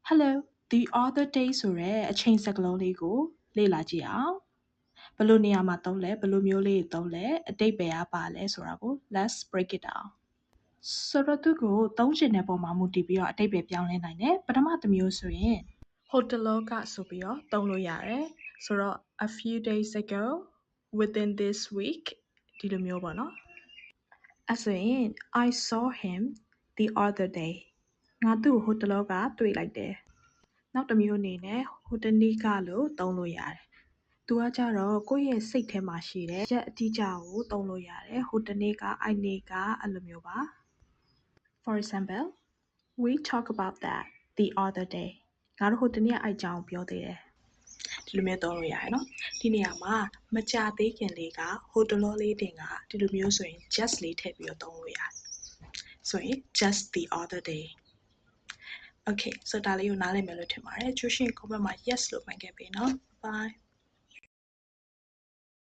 Hello the other day ဆိုတဲ့အချိန်စကားလုံးလေးကိုလေ့လာကြည့်အောင်ဘယ်လိုနေရာမှာသုံးလဲဘယ်လိုမျိုးလေးသုံးလဲအတိတ်ပဲရပါလဲဆိုတာကို let's break it down ဆိုတော့သူကိုသုံးချင်တဲ့ပုံမှာမူတည်ပြီးတော့အတိတ်ပဲပြောင်းလဲနိုင်တယ်ပထမတစ်မျိုးဆိုရင်ဟိုတလောကဆိုပြီးတော့သုံးလို့ရတယ်ဆိုတော့ a few days ago within this week ဒီလိုမျိုးပေါ့နော်အဲ့ဆိုရင် I saw him the other day ငါသူ့ကိုဟိုတလောကတွေ့လိုက်တယ်နောက်တစ်မျိုးအနေနဲ့ဟိုတနေ့ကလို့သုံးလို့ရတယ်။သူကကြတော့ကိုယ့်ရဲ့စိတ်ထဲမှာရှိတဲ့ရက်အတိအကျကိုသုံးလို့ရတယ်။ဟိုတနေ့ကအဲ့နေ့ကအဲ့လိုမျိုးပါ။ For example, we talk about that the other day. ငါတို့ဟိုတနေ့အဲ့အကြောင်းပြောသေးတယ်။ဒီလိုမျိုးသုံးလို့ရတယ်နော်။ဒီနေရာမှာမကြသေးခင်လေးကဟိုတလောလေးတင်ကဒီလိုမျိုးဆိုရင် just လေးထည့်ပြီးတော့သုံးလို့ရတယ်။ဆိုရင် just the other day.Okay, so ဒါလေးကိုနားလည်မယ်လို့ထင်ပါတယ်။ကျိုးရှင် comment မှာ yes လို့မှတ်ခဲ့ပေးနော်။ Bye.